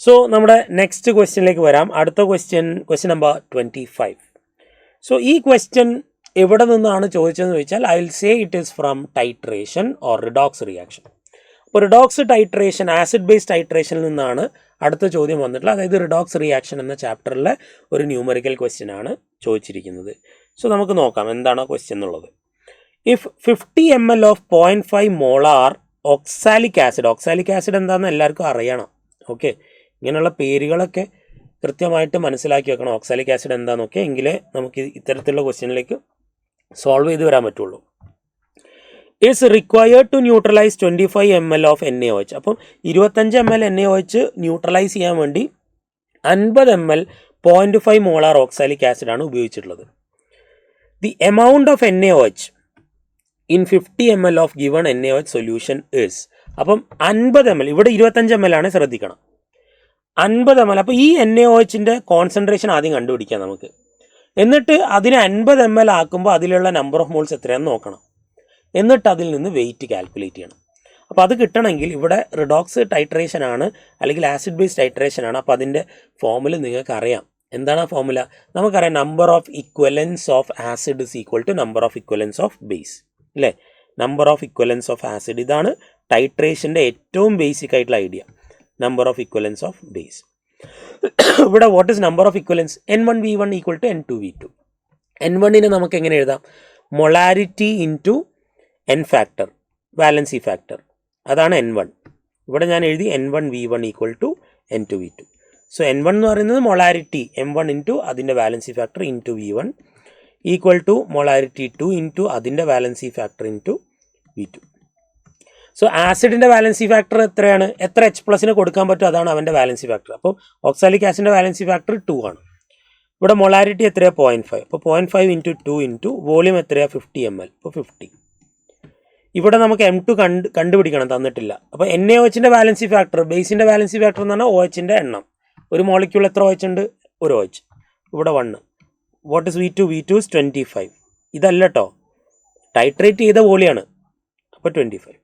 So നമ്മുടെ next ക്വസ്റ്റ്യനിലേക്ക് വരാം. അടുത്ത ക്വസ്റ്റ്യൻ നമ്പർ 25. സോ ഈ ക്വസ്റ്റ്യൻ എവിടെ നിന്നാണ് ചോദിച്ചതെന്ന് ചോദിച്ചാൽ I will say it is from titration or redox reaction. അപ്പോൾ റിഡോക്സ് ടൈട്രേഷൻ, ആസിഡ് ബേസ് ടൈട്രേഷനിൽ നിന്നാണ് അടുത്ത ചോദ്യം വന്നിട്ടുള്ളത്. അതായത് റിഡോക്സ് റിയാക്ഷൻ എന്ന ചാപ്റ്ററിലെ ഒരു ന്യൂമറിക്കൽ ക്വസ്റ്റ്യൻ ആണ് ചോദിച്ചിരിക്കുന്നത്. സോ നമുക്ക് നോക്കാം എന്താണ് ക്വസ്റ്റ്യൻ എന്നുള്ളത്. If 50 ml of 0.5 molar oxalic acid എന്താണെന്ന് എല്ലാവർക്കും അറിയണം. ഓക്കെ, ഇങ്ങനെയുള്ള പേരുകളൊക്കെ കൃത്യമായിട്ട് മനസ്സിലാക്കി വെക്കണം. ഓക്സാലിക് ആസിഡ് എന്താണെന്നൊക്കെ, എങ്കിലേ നമുക്ക് ഇത്തരത്തിലുള്ള ക്വസ്റ്റ്യനിലേക്ക് സോൾവ് ചെയ്ത് വരാൻ പറ്റുള്ളൂ. Is required to neutralize 25 ml of NaOH. അപ്പം 25 ml NaOH ന്യൂട്രലൈസ് ചെയ്യാൻ വേണ്ടി 50 ml 0.5 മോളാർ ഓക്സാലിക് ആസിഡ് ആണ് ഉപയോഗിച്ചിട്ടുള്ളത്. The amount of NaOH in 50 ml of given NaOH solution is. അപ്പം 50 ml, ഇവിടെ 25 ml ആണ്, ശ്രദ്ധിക്കണം. 50 ml. അപ്പോൾ ഈ NaOHൻ്റെ കോൺസെൻട്രേഷൻ ആദ്യം കണ്ടുപിടിക്കാം നമുക്ക്. എന്നിട്ട് അതിനെ 50 ml ആക്കുമ്പോൾ അതിലുള്ള നമ്പർ ഓഫ് മോൾസ് എത്രയാണെന്ന് നോക്കണം. എന്നിട്ട് അതിൽ നിന്ന് വെയിറ്റ് കാൽക്കുലേറ്റ് ചെയ്യണം. അപ്പോൾ അത് കിട്ടണമെങ്കിൽ ഇവിടെ റിഡോക്സ് ടൈട്രേഷൻ ആണ്, അല്ലെങ്കിൽ ആസിഡ് ബേസ് ടൈട്രേഷൻ ആണ്. അപ്പോൾ അതിൻ്റെ ഫോമുല നിങ്ങൾക്ക് അറിയാം. എന്താണ് ആ ഫോമുല? നമുക്കറിയാം, number of equivalence of acid is equal to number of equivalence of base, അല്ലേ? Number of equivalence of acid, ഇതാണ് ടൈട്രേഷൻ്റെ ഏറ്റവും ബേസിക് ആയിട്ടുള്ള idea. Number of equivalence of base. ഇവിടെ what is number of equivalence? N1V1 equal to N2V2. N1നെ നമുക്ക് എങ്ങനെ എഴുതാം? Molarity into N factor, valency factor, അതാണ് N1. ഇവിടെ ഞാൻ എഴുതി N1V1 equal to N2V2. So N1 എന്ന് പറയുന്നത് മൊളാരിറ്റി M1 ഇൻറ്റു അതിൻ്റെ valency factor into V1 equal to molarity 2 into അതിൻ്റെ valency factor into V2. So ആസിഡിൻ്റെ വാലൻസി ഫാക്ടർ എത്രയാണ്? എത്ര H+ കൊടുക്കാൻ പറ്റും, അതാണ് അവൻ്റെ വാലൻസി ഫാക്ടർ. അപ്പോൾ ഓക്സാലിക് ആസിഡിൻ്റെ വാലൻസി ഫാക്ടർ 2 ആണ്. ഇവിടെ മൊളാരിറ്റി എത്രയാണ്? 0.5. അപ്പോൾ 0.5 ഇൻറ്റു 2 ഇൻറ്റു വോളിയം എത്രയാണ്? 50 ml. അപ്പോൾ 50. ഇവിടെ നമുക്ക് M2 കണ്ടുപിടിക്കണം, തന്നിട്ടില്ല. അപ്പോൾ NaOHൻ്റെ വാലൻസി ഫാക്ടർ, ബേസിൻ്റെ വാലൻസി ഫാക്ടർ എന്ന് പറഞ്ഞാൽ OHൻ്റെ എണ്ണം. ഒരു മോളിക്യൂൾ എത്ര OH ഉണ്ട്? ഒരു OH. ഇവിടെ 1. What is V2? V2 is 25. ഇതല്ല കേട്ടോ, ടൈട്രേറ്റ് ചെയ്ത വോളിയാണ്. അപ്പോൾ 25.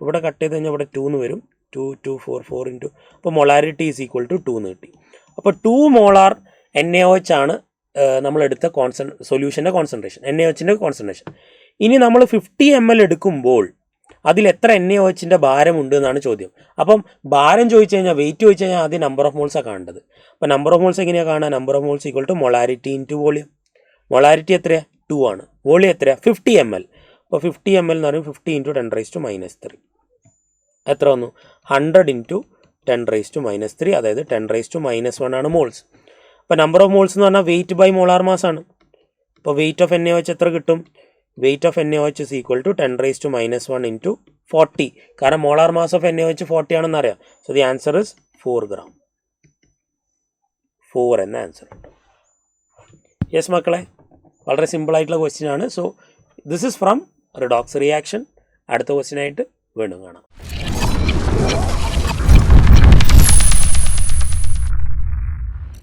ഇവിടെ കട്ട് ചെയ്ത് കഴിഞ്ഞാൽ ഇവിടെ 2 എന്ന് വരും. 2, 2, 4, 4 ഇൻറ്റു, അപ്പോൾ മൊളാരിറ്റി ഈസ് ഈക്വൽ ടു 2 എന്ന് കിട്ടി. അപ്പോൾ 2 മോളാർ NaOH ആണ് നമ്മളെടുത്ത സൊല്യൂഷൻ്റെ കോൺസെൻട്രേഷൻ, NaOHൻ്റെ കോൺസെൻട്രേഷൻ. ഇനി നമ്മൾ 50 ml എടുക്കുമ്പോൾ അതിൽ എത്ര NaOHൻ്റെ ഭാരമുണ്ട് എന്നാണ് ചോദ്യം. അപ്പം ഭാരം ചോദിച്ചു കഴിഞ്ഞാൽ, വെയിറ്റ് ചോദിച്ചു കഴിഞ്ഞാൽ ആദ്യം നമ്പർ ഓഫ് മോൾസാണ് കാണേണ്ടത്. അപ്പോൾ നമ്പർ ഓഫ് മോൾസ് എങ്ങനെയാണ് കാണുക? Number of moles equal to molarity into volume. Molarity എത്രയാണ്? 2 ആണ്. വോളിയം എത്രയാണ്? 50 ml. അപ്പോൾ 50 ml എന്ന് പറയുമ്പോൾ 50 ഇൻറ്റു 10⁻³ എത്ര വന്നു? 100 ഇൻറ്റു 10⁻³ അതായത് 10⁻⁻1 ആണ് മോൾസ്. അപ്പോൾ നമ്പർ ഓഫ് മോൾസ് എന്ന് പറഞ്ഞാൽ വെയിറ്റ് ബൈ മോളാർ മാസ് ആണ്. അപ്പോൾ വെയിറ്റ് ഓഫ് NaOH എത്ര കിട്ടും? Weight of NaOH is equal to 10⁻⁻1 into 40. കാരണം മോളാർ മാസ് ഓഫ് NaOH 40 ആണെന്ന് അറിയാം. So the answer is 4 gram. 4 എന്ന ആൻസർ ഉണ്ട്. യെസ് മക്കളെ, വളരെ സിമ്പിൾ ആയിട്ടുള്ള ക്വസ്റ്റ്യൻ ആണ്. So this is from redox reaction. അടുത്ത ക്വസ്റ്റ്യനായിട്ട് വീണ്ടും കാണാം.